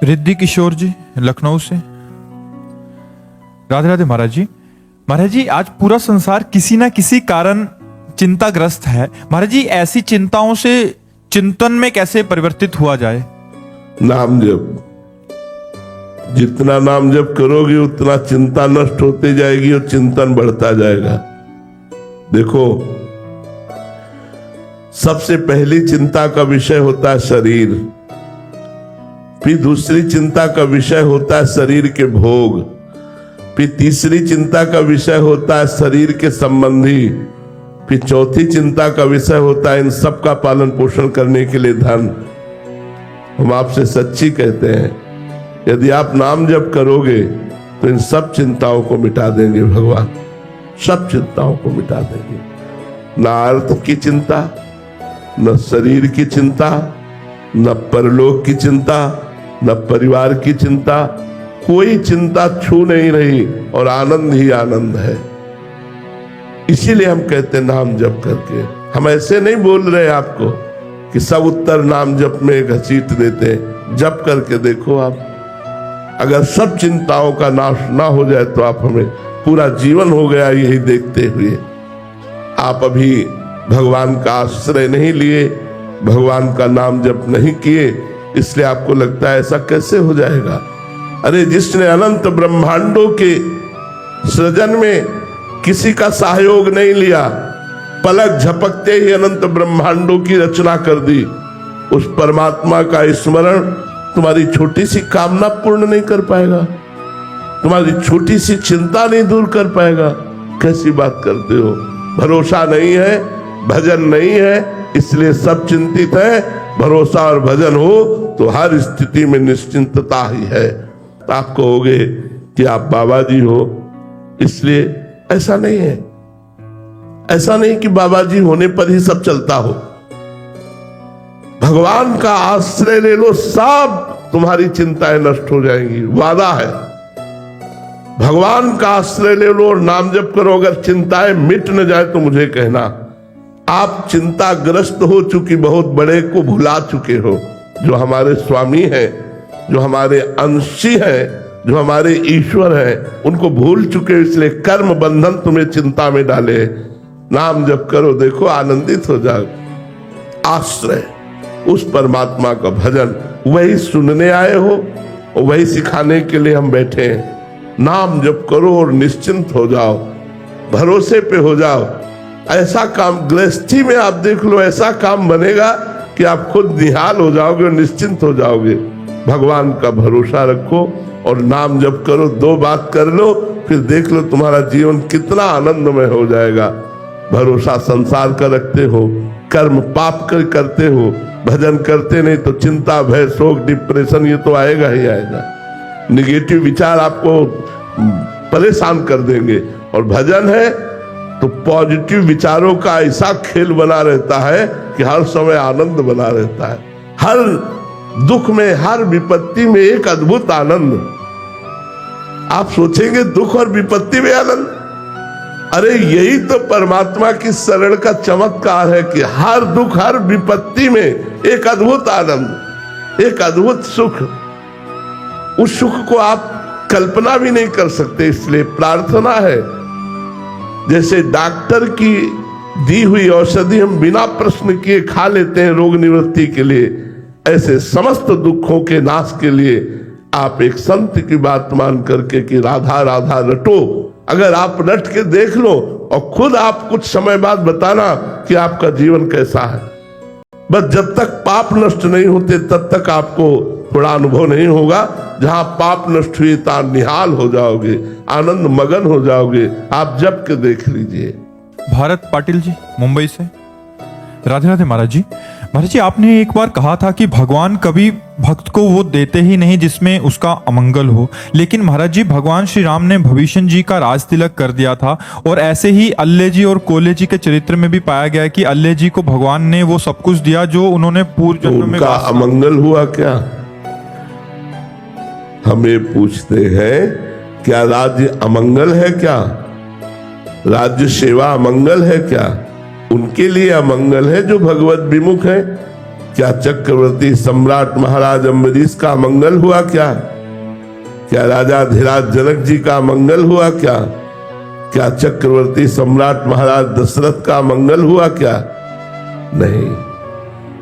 रिद्धि किशोर जी लखनऊ से। राधे राधे महाराज जी। महाराज जी, आज पूरा संसार किसी ना किसी कारण चिंताग्रस्त है। महाराज जी, ऐसी चिंताओं से चिंतन में कैसे परिवर्तित हुआ जाए? नाम जप, जितना नाम जप करोगे उतना चिंता नष्ट होती जाएगी और चिंतन बढ़ता जाएगा। देखो, सबसे पहली चिंता का विषय होता है शरीर, फिर दूसरी चिंता का विषय होता है शरीर के भोग, फिर तीसरी चिंता का विषय होता है शरीर के संबंधी, फिर चौथी चिंता का विषय होता है इन सब का पालन पोषण करने के लिए धन। हम आपसे सच्ची कहते हैं, यदि आप नाम जप करोगे तो इन सब चिंताओं को मिटा देंगे भगवान, सब चिंताओं को मिटा देंगे। ना अर्थ की चिंता, न शरीर की चिंता, न परलोक की चिंता, न परिवार की चिंता, कोई चिंता छू नहीं रही और आनंद ही आनंद है। इसीलिए हम कहते हैं नाम जप करके। हम ऐसे नहीं बोल रहे आपको कि सब उत्तर नाम जप में घसीट देते हैं। जप करके देखो आप, अगर सब चिंताओं का नाश ना हो जाए तो आप हमें पूरा जीवन हो गया यही देखते हुए। आप अभी भगवान का आश्रय नहीं लिए, भगवान का नाम जप नहीं किए, इसलिए आपको लगता है ऐसा कैसे हो जाएगा। अरे जिसने अनंत ब्रह्मांडों के सृजन में किसी का सहयोग नहीं लिया, पलक झपकते ही अनंत ब्रह्मांडों की रचना कर दी, उस परमात्मा का स्मरण तुम्हारी छोटी सी कामना पूर्ण नहीं कर पाएगा, तुम्हारी छोटी सी चिंता नहीं दूर कर पाएगा। कैसी बात करते हो। भरोसा नहीं है, भजन नहीं है, इसलिए सब चिंतित है। भरोसा और भजन हो तो हर स्थिति में निश्चिंतता ही है। आप कहोगे कि आप बाबा जी हो, इसलिए ऐसा नहीं है। ऐसा नहीं कि बाबा जी होने पर ही सब चलता हो। भगवान का आश्रय ले लो, सब तुम्हारी चिंताएं नष्ट हो जाएंगी, वादा है। भगवान का आश्रय ले लो और नाम जप करो, अगर चिंताएं मिट न जाए तो मुझे कहना। आप चिंताग्रस्त हो चुकी बहुत बड़े को भुला चुके हो। जो हमारे स्वामी हैं, जो हमारे अंशी हैं, जो हमारे ईश्वर हैं, उनको भूल चुके हो, इसलिए कर्म बंधन तुम्हें चिंता में डाले। नाम जप करो, देखो आनंदित हो जाओ। आश्रय उस परमात्मा का भजन, वही सुनने आए हो और वही सिखाने के लिए हम बैठे हैं। नाम जप करो और निश्चिंत हो जाओ, भरोसे पे हो जाओ। ऐसा काम गृहस्थी में आप देख लो, ऐसा काम बनेगा कि आप खुद निहाल हो जाओगे और निश्चिंत हो जाओगे। भगवान का भरोसा रखो और नाम जप करो। दो बात कर लो, फिर देख लो तुम्हारा जीवन कितना आनंदमय हो जाएगा। भरोसा संसार का रखते हो, कर्म पाप कर करते हो, भजन करते नहीं तो चिंता, भय, शोक, डिप्रेशन ये तो आएगा ही आएगा। निगेटिव विचार आपको परेशान कर देंगे। और भजन है तो पॉजिटिव विचारों का ऐसा खेल बना रहता है कि हर समय आनंद बना रहता है। हर दुख में, हर विपत्ति में एक अद्भुत आनंद। आप सोचेंगे दुख और विपत्ति में आनंद, अरे यही तो परमात्मा की शरण का चमत्कार है कि हर दुख, हर विपत्ति में एक अद्भुत आनंद, एक अद्भुत सुख। उस सुख को आप कल्पना भी नहीं कर सकते। इसलिए प्रार्थना है, जैसे डॉक्टर की दी हुई औषधि हम बिना प्रश्न किए खा लेते हैं रोग निवृत्ति के लिए, ऐसे समस्त दुखों के नाश के लिए आप एक संत की बात मान करके कि राधा राधा रटो। अगर आप रट के देख लो और खुद आप कुछ समय बाद बताना कि आपका जीवन कैसा है। बस जब तक पाप नष्ट नहीं होते तब तक आपको थोड़ा अनुभव नहीं होगा। जहां पाप नष्ट हुए तार निहाल हो जाओगे, आनंद मगन हो जाओगे। आप जप के देख लीजिए। भारत पाटिल जी मुंबई से। राधे राधे महाराज जी। महाराज जी, आपने एक बार कहा था कि भगवान कभी भक्त को वो देते ही नहीं जिसमें उसका अमंगल हो, लेकिन महाराज जी भगवान श्री राम ने भविष्य जी का राज तिलक कर दिया था। और ऐसे ही अल्ले जी और कोले जी के चरित्र में भी पाया गया कि अल्ले जी को भगवान ने वो सब कुछ दिया जो उन्होंने पूर्व जन्म में। उनका अमंगल हुआ क्या? हमें पूछते हैं क्या राज्य अमंगल है? क्या राज्य सेवा अमंगल है? क्या उनके लिए अमंगल है जो भगवत विमुख है? क्या चक्रवर्ती सम्राट महाराज अम्बरीश का मंगल हुआ क्या राजा धीराज जनक जी का मंगल हुआ क्या चक्रवर्ती सम्राट महाराज दशरथ का मंगल हुआ क्या? नहीं।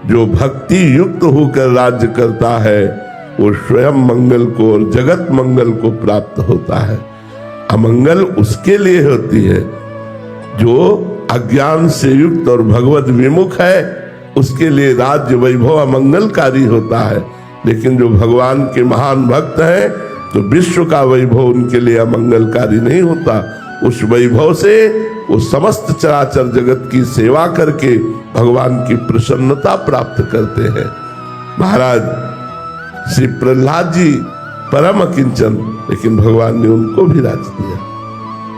जो भक्ति युक्त होकर राज्य करता है वो स्वयं मंगल को और जगत मंगल को प्राप्त होता है। अमंगल उसके लिए होती है जो अज्ञान से युक्त और भगवत विमुख है, उसके लिए राज्य वैभव अमंगलकारी होता है। लेकिन जो भगवान के महान भक्त हैं तो विश्व का वैभव उनके लिए अमंगलकारी नहीं होता। उस वैभव से वो समस्त चराचर जगत की सेवा करके भगवान की प्रसन्नता प्राप्त करते हैं। महाराज श्री प्रहलाद जी परम अकिंचन, लेकिन भगवान ने उनको भी राज्य दिया।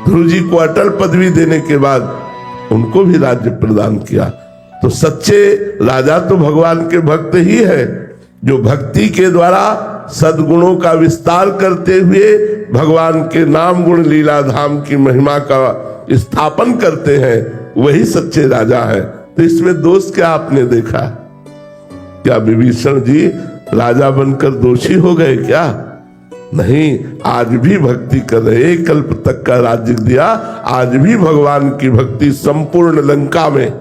ध्रुव जी को अटल पदवी देने के बाद उनको भी राज्य प्रदान किया। तो सच्चे राजा तो भगवान के भक्त ही है, जो भक्ति के द्वारा सद्गुणों का विस्तार करते हुए भगवान के नाम गुण लीला धाम की महिमा का स्थापन करते हैं, वही सच्चे राजा है। तो इसमें दोष क्या आपने देखा? क्या विभीषण जी राजा बनकर दोषी हो गए क्या? नहीं, आज भी भक्ति कर रहे। एक कल्प तक का राज्य दिया, आज भी भगवान की भक्ति संपूर्ण लंका में,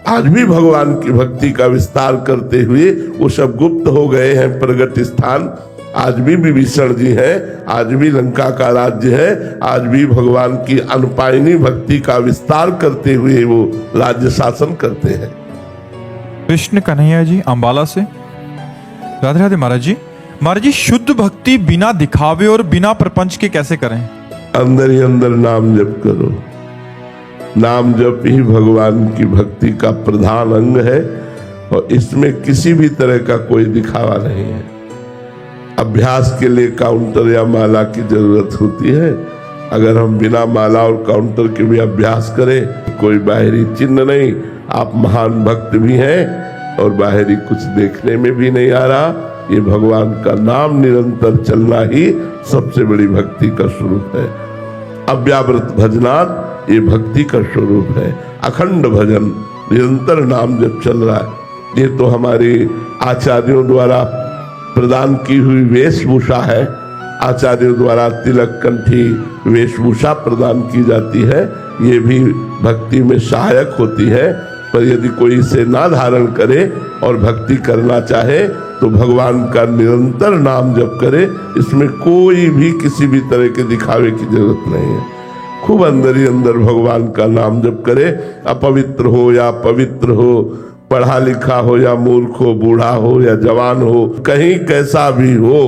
आज भी भगवान की भक्ति का विस्तार करते हुए वो सब गुप्त हो गए हैं प्रगट स्थान। आज भी विभीषण जी हैं, आज भी लंका का राज्य है, आज भी भगवान की अनुपायनी भक्ति का विस्तार करते हुए वो राज्य शासन करते हैं। कृष्ण कन्हैया जी अंबाला से। राधे राधे महाराज जी। महाराज जी, शुद्ध भक्ति बिना दिखावे और बिना प्रपंच के कैसे करें? अंदर ही अंदर नाम जप करो। नाम जप ही भगवान की भक्ति का प्रधान अंग है और इसमें किसी भी तरह का कोई दिखावा नहीं है। अभ्यास के लिए काउंटर या माला की जरूरत होती है। अगर हम बिना माला और काउंटर के भी अभ्यास करें, कोई बाहरी चिन्ह नहीं, आप महान भक्त भी हैं और बाहरी कुछ देखने में भी नहीं आ रहा। ये भगवान का नाम निरंतर चलना ही सबसे बड़ी भक्ति का स्वरूप है। अव्यावृत भजनात् ये भक्ति का स्वरूप है। अखंड भजन, निरंतर नाम जब चल रहा है, ये तो हमारे आचार्यों द्वारा प्रदान की हुई वेशभूषा है। आचार्यों द्वारा तिलक कंठी वेशभूषा प्रदान की जाती है, ये भी भक्ति में सहायक होती है। पर यदि कोई इसे ना धारण करे और भक्ति करना चाहे तो भगवान का निरंतर नाम जप करे। इसमें कोई भी किसी भी तरह के दिखावे की जरूरत नहीं है। खूब अंदर ही अंदर भगवान का नाम जप करे। अपवित्र हो या पवित्र हो, पढ़ा लिखा हो या मूर्ख हो, बूढ़ा हो या जवान हो, कहीं कैसा भी हो,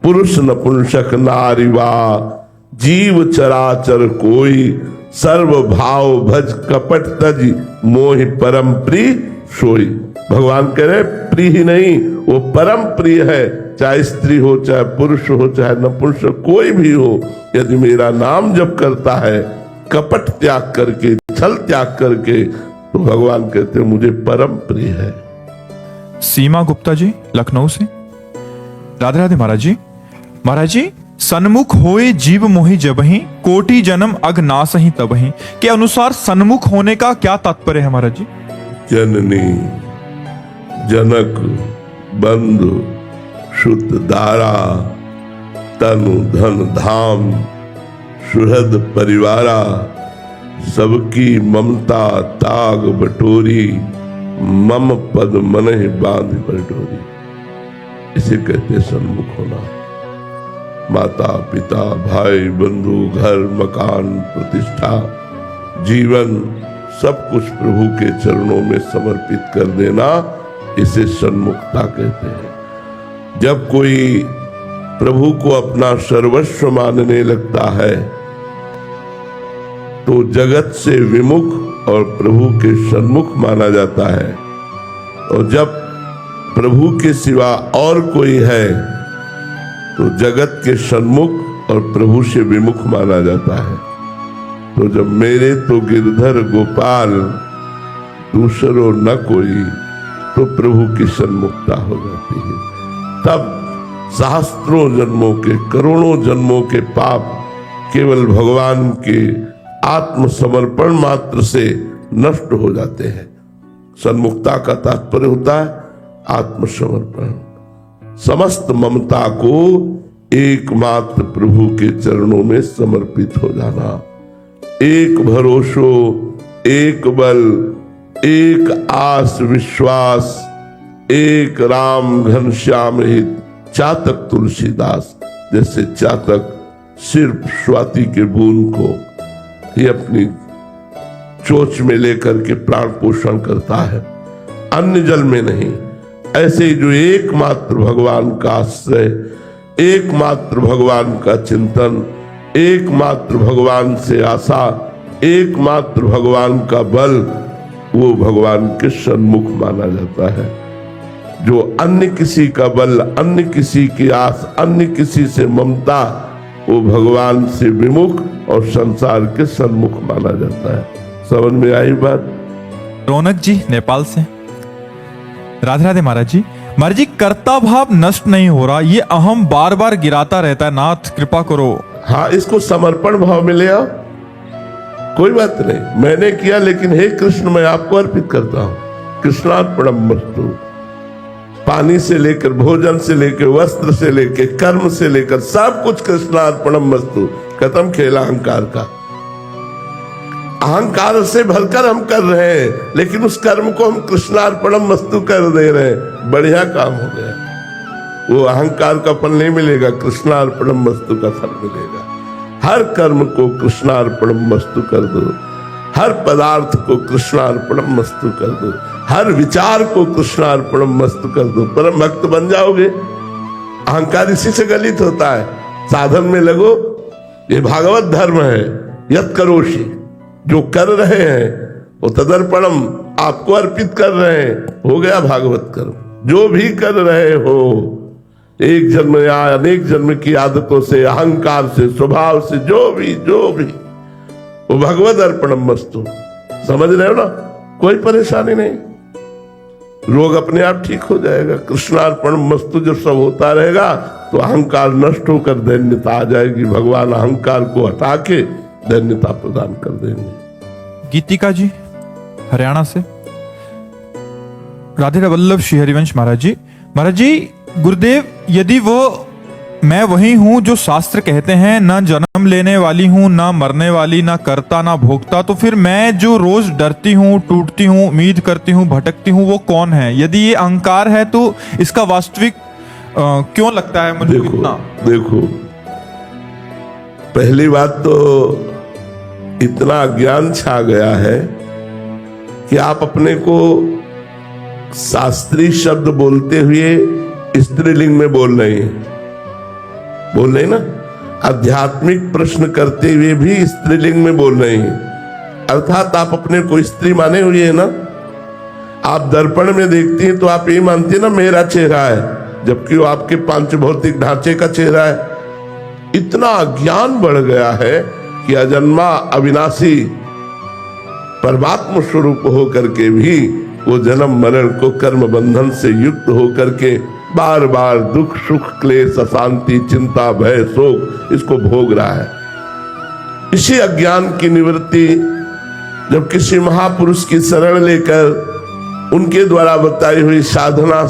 पुरुष नपुंसक नारीवा जीव चराचर कोई, सर्व भाव भज कपट तज मोहि परम प्रिय सोई। भगवान कह रहे प्रिय ही नहीं, वो परम प्रिय है। चाहे स्त्री हो, चाहे पुरुष हो, चाहे नपुंसक कोई भी हो, यदि मेरा नाम जप करता है कपट त्याग करके, छल त्याग करके, तो भगवान कहते हैं मुझे परम प्रिय है। सीमा गुप्ता जी लखनऊ से। राधे राधे महाराज जी। महाराज जी, सन्मुख होए जीव मोहि जबहि, कोटि जन्म अग नासहि तबहि के अनुसार सन्मुख होने का क्या तात्पर्य है महाराज जी? जननी जनक बंधु शुद्ध दारा, तनु धन धाम सुहृद परिवारा, सबकी ममता ताग बटोरी, मम पद मनहि बांध बटोरी। इसे कहते सन्मुख होना। माता पिता भाई बंधु घर मकान प्रतिष्ठा जीवन सब कुछ प्रभु के चरणों में समर्पित कर देना, इसे सन्मुखता कहते हैं। जब कोई प्रभु को अपना सर्वस्व मानने लगता है तो जगत से विमुख और प्रभु के सन्मुख माना जाता है। और जब प्रभु के सिवा और कोई है तो जगत के सन्मुख और प्रभु से विमुख माना जाता है। तो जब मेरे तो गिरधर गोपाल दूसरो न कोई, तो प्रभु की सन्मुखता हो जाती है। तब सहस्त्रों जन्मों के, करोड़ों जन्मों के पाप केवल भगवान के आत्मसमर्पण मात्र से नष्ट हो जाते हैं। सन्मुखता का तात्पर्य होता है आत्मसमर्पण, समस्त ममता को एकमात्र प्रभु के चरणों में समर्पित हो जाना। एक भरोसो, एक बल, एक आस विश्वास, एक राम घनश्याम हित, चातक तुलसीदास। जैसे चातक सिर्फ स्वाति के बूंद को ही अपनी चोंच में लेकर के प्राण पोषण करता है, अन्य जल में नहीं। ऐसे ही जो एकमात्र भगवान का आश्रय, एकमात्र भगवान का चिंतन, एकमात्र भगवान से आशा, एकमात्र भगवान का बल, वो भगवान के सन्मुख माना जाता है। जो अन्य किसी का बल, अन्य किसी की आस, अन्य किसी से ममता, वो भगवान से विमुख और संसार के सन्मुख माना जाता है। समझ में आई बात? रौनक जी नेपाल से। राधे राधे महाराज जी। महाराज जी, कर्ता भाव नष्ट नहीं हो रहा, ये अहम बार बार गिराता रहता है, नाथ कृपा करो। हाँ, इसको समर्पण भाव में ले आओ, कोई बात नहीं। मैंने किया, लेकिन हे कृष्ण मैं आपको अर्पित करता हूं। कृष्णार्पणमस्तु। पानी से लेकर, भोजन से लेकर, वस्त्र से लेकर, कर्म से लेकर सब कुछ कृष्णार्पणमस्तु। खत्म खेल अहंकार का। अहंकार से भरकर हम कर रहे हैं, लेकिन उस कर्म को हम कृष्णार्पणमस्तु कर दे रहे हैं। बढ़िया काम हो गया। वो अहंकार का फल नहीं मिलेगा, कृष्णार्पणमस्तु का फल मिलेगा। हर कर्म को कृष्णार्पणमस्तु कर दो, हर पदार्थ को कृष्णार्पणमस्तु कर दो, हर विचार को कृष्णार्पणमस्तु कर दो। परम भक्त बन जाओगे। अहंकार इसी से गलित होता है। साधन में लगो, ये भागवत धर्म है। यत् करोषि, जो कर रहे हैं वो तदर्पणम, आपको अर्पित कर रहे हैं, हो गया भागवत कर्म। जो भी कर रहे हो, एक जन्म या अनेक जन्म की आदतों से, अहंकार से, स्वभाव से, जो भी वो भगवत अर्पणमस्तु। समझ रहे हो ना? कोई परेशानी नहीं, रोग अपने आप ठीक हो जाएगा। कृष्णार्पणमस्तु जब सब होता रहेगा तो अहंकार नष्ट होकर दैन्यता आ जाएगी। भगवान अहंकार को हटा के दैन्यता प्रदान कर देंगे। गीतिका जी हरियाणा से। राधे वल्लभ श्री हरिवंश महाराज जी। महाराज जी, गुरुदेव, यदि वो मैं वही हूं जो शास्त्र कहते हैं, ना जन्म लेने वाली हूं, ना मरने वाली, ना करता ना भोगता, तो फिर मैं जो रोज डरती हूं, टूटती हूं, उम्मीद करती हूं, भटकती हूं, वो कौन है? यदि ये अहंकार है तो इसका वास्तविक क्यों लगता है मुझे? देखो, पहली बात तो इतना ज्ञान छा गया है कि आप अपने को शास्त्रीय शब्द बोलते हुए स्त्रीलिंग में बोल रहे हैं ना। आध्यात्मिक प्रश्न करते हुए भी स्त्रीलिंग में बोल रहे हैं, अर्थात आप अपने को स्त्री माने हुए है ना। आप दर्पण में देखती हैं तो आप ये मानती है ना मेरा चेहरा है, जबकि वो आपके पांच भौतिक ढांचे का चेहरा है। इतना ज्ञान बढ़ गया है कि अजन्मा अविनाशी परमात्मा स्वरूप होकर के भी वो जन्म मरण को कर्म बंधन से युक्त होकर के बार बार दुख सुख क्लेश अशांति चिंता भय शोक इसको भोग रहा है। इसी अज्ञान की निवृत्ति जब किसी महापुरुष की शरण लेकर उनके द्वारा बताई हुई साधना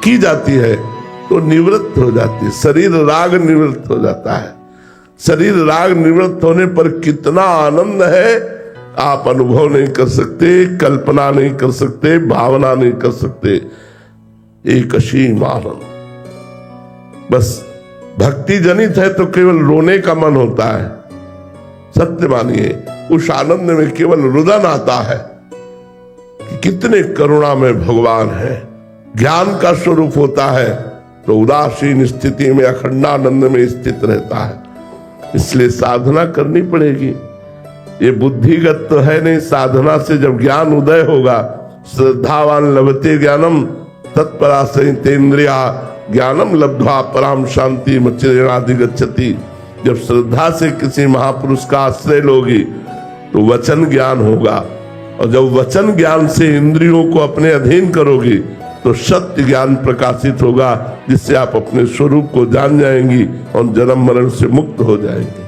की जाती है तो निवृत्त हो जाती है, शरीर राग निवृत्त हो जाता है। शरीर राग निवृत्त होने पर कितना आनंद है आप अनुभव नहीं कर सकते, कल्पना नहीं कर सकते, भावना नहीं कर सकते। एक असीम आनंद, बस भक्ति जनित है तो केवल रोने का मन होता है। सत्य मानिए, उस आनंद में केवल रुदन आता है कि कितने करुणा में भगवान है। ज्ञान का स्वरूप होता है तो उदासीन स्थिति में अखंडानंद में स्थित रहता है। इसलिए साधना करनी पड़ेगी। ये बुद्धिगत तो है नहीं, साधना से जब ज्ञान उदय होगा, श्रद्धावान लभते ज्ञानम तत्परासहितेन्द्रिया ज्ञानम लब्ध्वा पराम शांति मच्चिरेणाधिगच्छति। जब श्रद्धा से किसी महापुरुष का आश्रय लोगी तो वचन ज्ञान होगा, और जब वचन ज्ञान से इंद्रियों को अपने अधीन करोगी तो सत्य ज्ञान प्रकाशित होगा, जिससे आप अपने स्वरूप को जान जाएंगी और जन्म मरण से मुक्त हो जाएंगी।